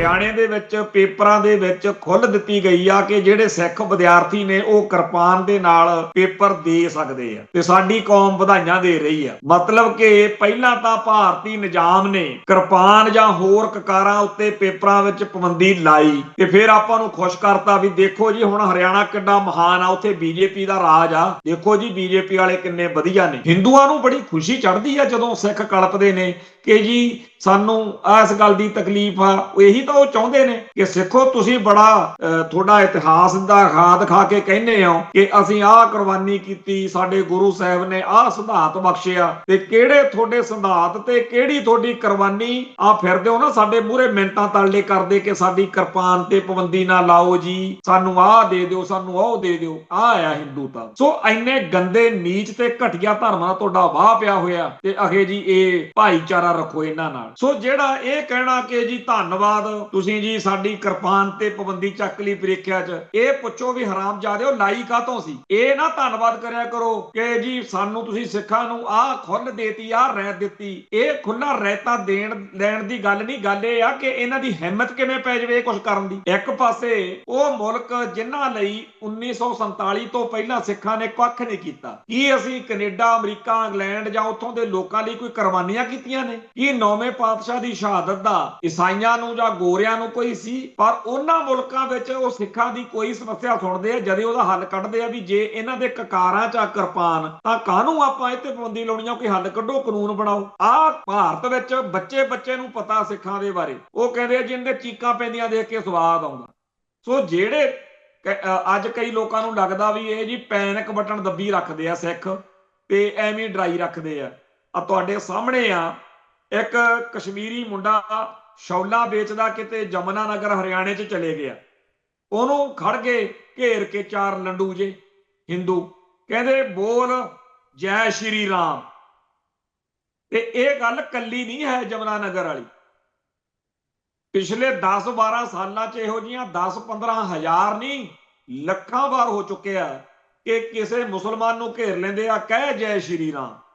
ਹਰਿਆਣੇ ਦੇ ਵਿੱਚ ਪੇਪਰਾਂ ਦੇ ਵਿੱਚ ਖੁੱਲ੍ਹ ਦਿੱਤੀ ਗਈ ਆ ਕਿ ਜਿਹੜੇ ਸਿੱਖ ਵਿਦਿਆਰਥੀ ਨੇ ਉਹ ਕਿਰਪਾਨ ਦੇ ਨਾਲ ਪੇਪਰ ਦੇ ਸਕਦੇ ਆ ਤੇ ਸਾਡੀ ਕੌਮ ਵਧਾਈਆਂ ਦੇ ਰਹੀ ਆ। ਮਤਲਬ ਕਿ ਪਹਿਲਾਂ ਤਾਂ ਭਾਰਤੀ ਨਿਜ਼ਾਮ ਨੇ ਕਿਰਪਾਨ ਜਾਂ ਹੋਰ ਕਕਾਰਾਂ ਉੱਤੇ ਪੇਪਰਾਂ ਵਿੱਚ ਪਾਬੰਦੀ ਲਾਈ ਤੇ ਫਿਰ ਆਪਾਂ ਨੂੰ ਖੁਸ਼ ਕਰਤਾ ਵੀ ਦੇਖੋ ਜੀ ਹੁਣ ਹਰਿਆਣਾ ਕਿੰਨਾ ਮਹਾਨ ਆ, ਉੱਥੇ ਬੀਜੇਪੀ ਦਾ ਰਾਜ ਆ, ਦੇਖੋ ਜੀ ਬੀਜੇਪੀ ਵਾਲੇ ਕਿੰਨੇ ਵਧੀਆ ਨੇ। ਹਿੰਦੂਆਂ ਨੂੰ ਬੜੀ ਖੁਸ਼ੀ ਚੜ੍ਹਦੀ ਆ ਜਦੋਂ ਸਿੱਖ ਕਲਪਦੇ ਨੇ ਕਿ ਜੀ ਸਾਨੂੰ ਇਸ ਗੱਲ ਦੀ ਤਕਲੀਫ ਆ। ਇਹੀ ਤਾਂ ਉਹ ਚਾਹੁੰਦੇ ਨੇ ਕਿ ਸਿੱਖੋ ਤੁਸੀਂ ਬੜਾ ਤੁਹਾਡਾ ਇਤਿਹਾਸ ਦਾ ਖਾਦ ਖਾ ਕੇ ਕਹਿੰਦੇ ਹੋ ਕਿ ਅਸੀਂ ਆਹ ਕੁਰਬਾਨੀ ਕੀਤੀ, ਸਾਡੇ ਗੁਰੂ ਸਾਹਿਬ ਨੇ ਆਹ ਸਿਧਾਂਤ ਬਖਸ਼ਿਆ, ਤੇ ਕਿਹੜੇ ਤੁਹਾਡੇ ਸਿਧਾਂਤ ਤੇ ਕਿਹੜੀ ਤੁਹਾਡੀ ਕੁਰਬਾਨੀ ਆ ਫਿਰਦੇ ਹੋ ਨਾ ਸਾਡੇ ਮੂਹਰੇ ਮਿੰਟਾਂ ਤਰਲੇ ਕਰਦੇ ਕਿ ਸਾਡੀ ਕਿਰਪਾਨ ਤੇ ਪਾਬੰਦੀ ਨਾ ਲਾਓ ਜੀ, ਸਾਨੂੰ ਆਹ ਦੇ ਦਿਓ, ਸਾਨੂੰ ਉਹ ਦੇ ਦਿਓ। ਆਹ ਆ ਹਿੰਦੂ ਤਾਂ। ਸੋ ਇੰਨੇ ਗੰਦੇ ਨੀਚ ਤੇ ਘਟੀਆ ਧਰਮਾਂ ਦਾ ਤੁਹਾਡਾ ਵਾਹ ਪਿਆ ਹੋਇਆ ਤੇ ਅਖੇ ਜੀ ਇਹ ਭਾਈਚਾਰਾ ਰੱਖੋ ਇਹਨਾਂ ਨਾਲ। ਸੋ ਜਿਹੜਾ ਇਹ ਕਹਿਣਾ ਕਿ ਜੀ ਧੰਨਵਾਦ ਤੁਸੀਂ ਜੀ ਸਾਡੀ ਕਿਰਪਾਨ ਤੇ ਪਾਬੰਦੀ ਚੱਕ ਲਈ ਪ੍ਰੀਖਿਆ 'ਚ, ਇਹ ਪੁੱਛੋ ਵੀ ਹਰਾਮਜ਼ਾਦਿਓ ਲਾਈ ਕਾਹਤੋਂ ਸੀ। ਇਹ ਨਾ ਧੰਨਵਾਦ ਕਰਿਆ ਕਰੋ ਕਿ ਜੀ ਸਾਨੂੰ ਤੁਸੀਂ ਸਿੱਖਾਂ ਨੂੰ ਆਹ ਖੁੱਲ੍ਹ ਦੇਤੀ, ਆਹ ਰਹਿਤ ਦਿੱਤੀ। ਇਹ ਖੁੱਲ੍ਹਾ ਰਹਿਤਾ ਦੇਣ ਲੈਣ ਦੀ ਗੱਲ ਨਹੀਂ, ਗੱਲ ਇਹ ਆ ਕਿ ਇਹਨਾਂ ਦੀ ਹਿੰਮਤ ਕਿਵੇਂ ਪੈ ਜਾਵੇ ਇਹ ਕੁਝ ਕਰਨ ਦੀ। ਇੱਕ ਪਾਸੇ ਉਹ ਮੁਲਕ ਜਿਨ੍ਹਾਂ ਲਈ 1947 ਤੋਂ ਪਹਿਲਾਂ ਸਿੱਖਾਂ ਨੇ ਕੱਖ ਨਹੀਂ ਕੀਤਾ। ਕੀ ਅਸੀਂ ਕੈਨੇਡਾ, ਅਮਰੀਕਾ, ਇੰਗਲੈਂਡ ਜਾਂ ਉੱਥੋਂ ਦੇ ਲੋਕਾਂ ਲਈ ਕੋਈ ਕੁਰਬਾਨੀਆਂ ਕੀਤੀਆਂ ਨੇ? ਕੀ ਨੌਵੇਂ ਪਾਤਸ਼ਾਹ ਦੀ ਸ਼ਹਾਦਤ ਦਾ ਈਸਾਈਆਂ ਨੂੰ ਜਾਂ ਗੋਰਿਆਂ ਨੂੰ ਕੋਈ ਸੀ? ਪਰ ਉਹਨਾਂ ਮੁਲਕਾਂ ਵਿੱਚ ਉਹ ਸਿੱਖਾਂ ਦੀ ਕੋਈ ਸਮੱਸਿਆ ਸੁਣਦੇ ਆ ਜਦੋਂ ਉਹਦਾ ਹੱਲ ਕੱਢਦੇ ਆ ਵੀ ਜੇ ਇਹਨਾਂ ਦੇ ਕਕਾਰਾਂ 'ਚ ਕਿਰਪਾਨ ਤਾਂ ਕਾਹਨੂੰ ਆਪਾਂ ਇੱਥੇ ਪਾਬੰਦੀ ਲਾਉਣੀ ਆ, ਕੋਈ ਹੱਲ ਕੱਢੋ, ਕਾਨੂੰਨ ਬਣਾਓ। ਆਹ ਭਾਰਤ ਵਿੱਚ ਬੱਚੇ ਨੂੰ ਪਤਾ ਸਿੱਖਾਂ ਦੇ ਬਾਰੇ, ਉਹ ਕਹਿੰਦੇ ਆ ਜਿੰਦੇ ਚੀਕਾਂ ਪੈਂਦੀਆਂ ਦੇਖ ਕੇ ਸਵਾਦ ਆਉਂਦਾ। ਸੋ ਜਿਹੜੇ ਅੱਜ ਕਈ ਲੋਕਾਂ ਨੂੰ ਲੱਗਦਾ ਵੀ ਇਹ ਜੀ ਪੈਨਿਕ ਬਟਨ ਦੱਬੀ ਰੱਖਦੇ ਆ ਸਿੱਖ ਤੇ ਐਵੇਂ ਡਰਾਈ ਰੱਖਦੇ ਆ। ਤੁਹਾਡੇ ਸਾਹਮਣੇ ਆ ਇੱਕ ਕਸ਼ਮੀਰੀ ਮੁੰਡਾ ਸ਼ੌਲਾਂ ਵੇਚਦਾ ਕਿਤੇ ਜਮਨਾ ਨਗਰ ਹਰਿਆਣੇ 'ਚ ਚਲੇ ਗਿਆ। ਉਹਨੂੰ ਖੜ ਕੇ ਘੇਰ ਕੇ ਚਾਰ ਲੰਡੂ ਜੇ ਹਿੰਦੂ ਕਹਿੰਦੇ ਬੋਲ ਜੈ ਸ਼੍ਰੀ ਰਾਮ। ਤੇ ਇਹ ਗੱਲ ਕੱਲੀ ਨਹੀਂ ਹੈ ਜਮਨਾ ਨਗਰ ਵਾਲੀ, ਪਿਛਲੇ 10-12 ਸਾਲਾਂ 'ਚ ਇਹੋ ਜਿਹੀਆਂ 10-15 ਹਜ਼ਾਰ ਨਹੀਂ ਲੱਖਾਂ ਵਾਰ ਹੋ ਚੁੱਕਿਆ ਕਿ ਕਿਸੇ ਮੁਸਲਮਾਨ ਨੂੰ ਘੇਰ ਲੈਂਦੇ ਆ ਕਹਿ ਜੈ ਸ਼੍ਰੀ ਰਾਮ।